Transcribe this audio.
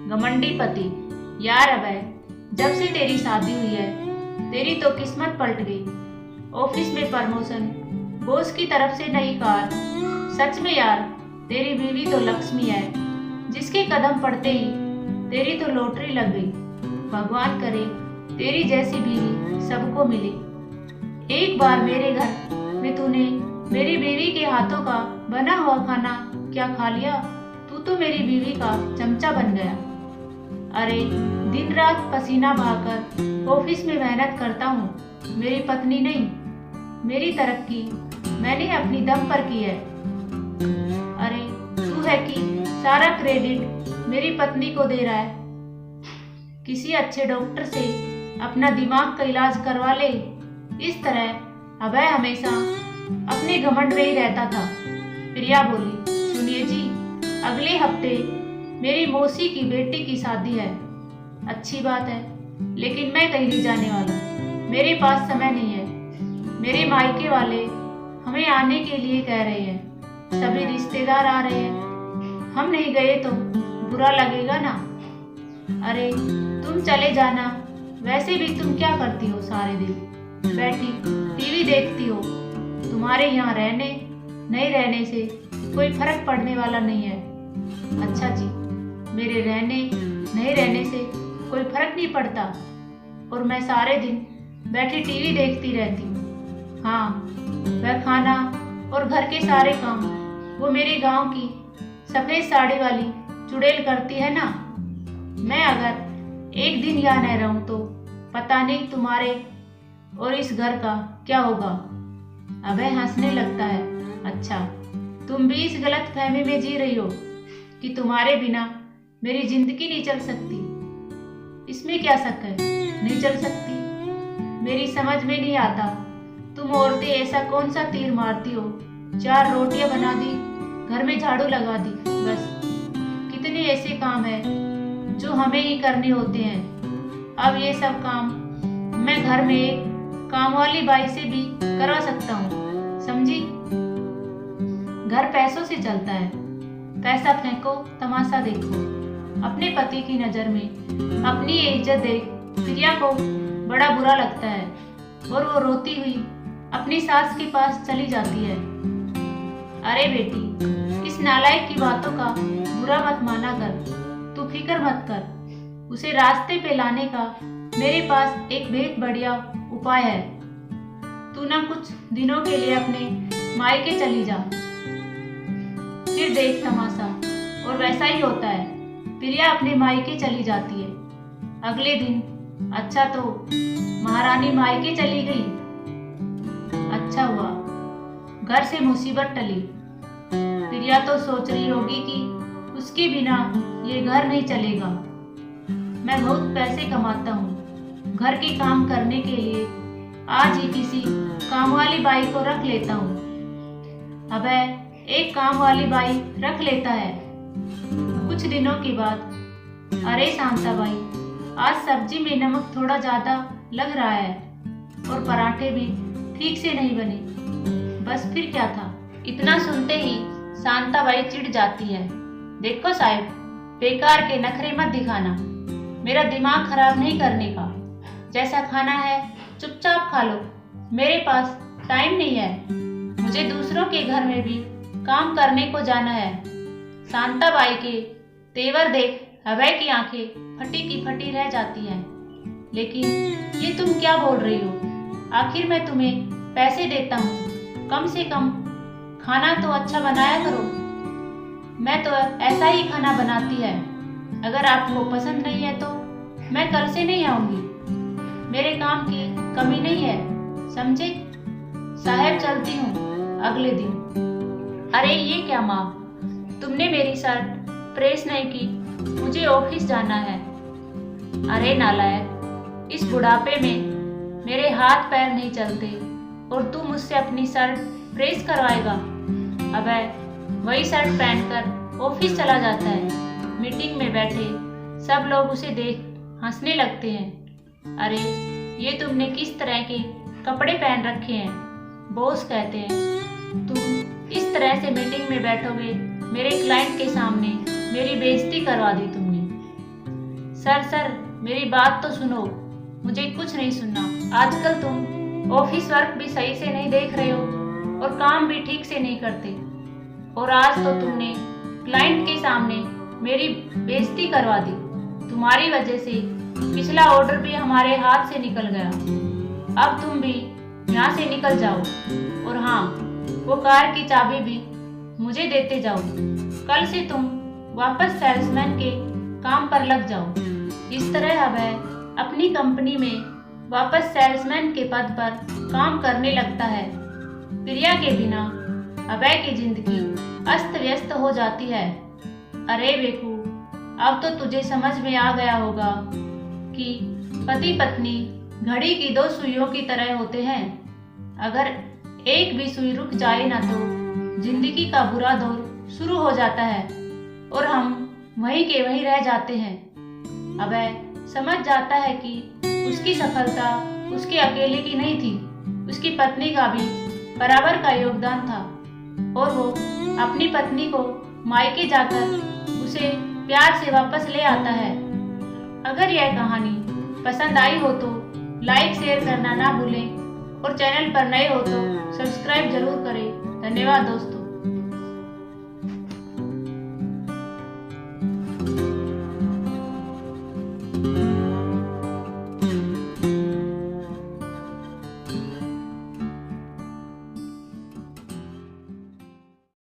घमंडी पति। यार अबे, जब से तेरी शादी हुई है तेरी तो किस्मत पलट गई। ऑफिस में प्रमोशन, बॉस की तरफ से नई कार। सच में यार, तेरी बीवी तो लक्ष्मी है, जिसके कदम पड़ते ही तेरी तो लॉटरी लग गई। भगवान करे तेरी जैसी बीवी सबको मिले। एक बार मेरे घर में तूने मेरी बीवी के हाथों का बना हुआ खाना क्या खा लिया? तू तो मेरी बीवी का चमचा बन गया। अरे, दिन रात पसीना बहाकर ऑफिस में मेहनत करता हूँ। मेरी पत्नी नहीं, मेरी तरक्की मैंने अपनी दम पर की है। अरे, तू है कि सारा क्रेडिट मेरी पत्नी को दे रहा है। किसी अच्छे डॉक्टर से अपना दिमाग का इलाज करवा ले। इस तरह अभय हमेशा अपने घमंड में ही रहता था। प्रिया बोली, सुनिए जी, अगले हफ्ते मेरी मौसी की बेटी की शादी है। अच्छी बात है, लेकिन मैं कहीं नहीं जाने वाला। मेरे पास समय नहीं है। मेरे मायके वाले हमें आने के लिए कह रहे हैं। सभी रिश्तेदार आ रहे हैं। हम नहीं गए तो बुरा लगेगा ना। अरे, तुम चले जाना। वैसे भी तुम क्या करती हो सारे दिन? बैठी टीवी देखती हो। तुम्हारे यहाँ रहने नहीं रहने से कोई फर्क पड़ने वाला नहीं है। अच्छा जी, मेरे रहने नहीं रहने से कोई फर्क नहीं पड़ता और मैं सारे दिन बैठी टीवी देखती रहती हूँ। हाँ, वह खाना और घर के सारे काम वो मेरे गांव की सफेद साड़ी वाली चुड़ैल करती है ना। मैं अगर एक दिन यहाँ न रहूं तो पता नहीं तुम्हारे और इस घर का क्या होगा। अभय हंसने लगता है। अच्छा, तुम भी इस गलत फहमी में जी रही हो कि तुम्हारे बिना मेरी जिंदगी नहीं चल सकती। इसमें क्या शक है? नहीं चल सकती। मेरी समझ में नहीं आता, तुम औरतें ऐसा कौन सा तीर मारती हो? 4 रोटियां बना दी, घर में झाड़ू लगा दी, बस। कितने ऐसे काम हैं जो हमें ही करने होते हैं। अब ये सब काम मैं घर में एक काम वाली बाई से भी करवा सकता हूँ, समझी? घर पैसों से चलता है। पैसा फेंको, तमाशा देखो। अपने पति की नजर में अपनी ये इज्जत देख प्रिया को बड़ा बुरा लगता है और वो रोती हुई अपनी सास के पास चली जाती है। अरे बेटी, इस नालायक की बातों का बुरा मत माना कर। तू फिक्र मत कर। उसे रास्ते पे लाने का मेरे पास एक बेहद बढ़िया उपाय है। तू ना कुछ दिनों के लिए अपने मायके चली जा, फिर देख तमाशा। और वैसा ही होता है। प्रिया अपने मायके चली जाती है। अगले दिन, अच्छा तो महारानी मायके चली गई। अच्छा हुआ, घर से मुसीबत टली। प्रिया तो सोच रही होगी कि उसके बिना ये घर नहीं चलेगा। मैं बहुत पैसे कमाता हूँ। घर के काम करने के लिए आज ही किसी काम वाली बाई को रख लेता हूँ। अबे, एक काम वाली बाई रख लेता है। कुछ दिनों के बाद, अरे शांता बाई, आज सब्जी में नमक थोड़ा ज्यादा लग रहा है और पराठे भी ठीक से नहीं बने। बस फिर क्या था? इतना सुनते ही शांता बाई चिढ़ जाती है। देखो साहब, बेकार के नखरे मत दिखाना। मेरा दिमाग खराब नहीं करने का। जैसा खाना है चुपचाप खा लो। मेरे पास टाइम नहीं है। मुझे दूसरों के घर में भी काम करने को जाना है। शांता बाई के तेवर देख अभय की आंखें फटी की फटी रह जाती हैं। लेकिन ये तुम क्या बोल रही हो? आखिर मैं तुम्हें पैसे देता हूँ, कम से कम खाना तो अच्छा बनाया करो। मैं तो ऐसा ही खाना बनाती है। अगर आपको पसंद नहीं है तो मैं कल से नहीं आऊंगी। मेरे काम की कमी नहीं है, समझे? साहब, चलती हूँ। अगले दिन, अरे ये क्या माँ, तुमने मेरी शर्ट प्रेस नहीं की। मुझे ऑफिस जाना है। अरे नालायक, इस बुढ़ापे में मेरे हाथ पैर नहीं चलते और तू मुझसे अपनी शर्ट प्रेस करवाएगा? अबे, वही शर्ट पहनकर ऑफिस चला जाता है। मीटिंग में बैठे सब लोग उसे देख हंसने लगते हैं। अरे, ये तुमने किस तरह के कपड़े पहन रखे हैं? बॉस कहते हैं तुम इस तरह से मीटिंग में बैठोगे? मेरे क्लाइंट के सामने मेरी बेइज्जती करवा दी तुमने। सर मेरी बात तो सुनो। मुझे कुछ नहीं सुनना। आजकल तुम ऑफिस वर्क भी सही से नहीं देख रहे हो और काम भी ठीक से नहीं करते। और आज तो तुमने क्लाइंट के सामने मेरी बेइज्जती करवा दी। तुम्हारी वजह से पिछला ऑर्डर भी हमारे हाथ से निकल गया। अब तुम भी यहाँ से निकल जाओ। और हाँ, वो कार की चाबी भी मुझे देते जाओ। कल से तुम वापस सेल्समैन के काम पर लग जाओ। इस तरह अभय अपनी कंपनी में वापस सेल्समैन के पद पर काम करने लगता है। प्रिया के बिना अभय की जिंदगी अस्त व्यस्त हो जाती है। अरे बेकू, अब तो तुझे समझ में आ गया होगा कि पति पत्नी घड़ी की दो सुइयों की तरह होते हैं। अगर एक भी सुई रुक जाए ना तो जिंदगी का बुरा दौर शुरू हो जाता है और हम वहीं के वहीं रह जाते हैं। अभय समझ जाता है कि उसकी सफलता उसके अकेले की नहीं थी, उसकी पत्नी का भी बराबर का योगदान था। और वो अपनी पत्नी को मायके जाकर उसे प्यार से वापस ले आता है। अगर यह कहानी पसंद आई हो तो लाइक शेयर करना ना भूलें और चैनल पर नए हो तो सब्सक्राइब जरूर करें। धन्यवाद दोस्तों।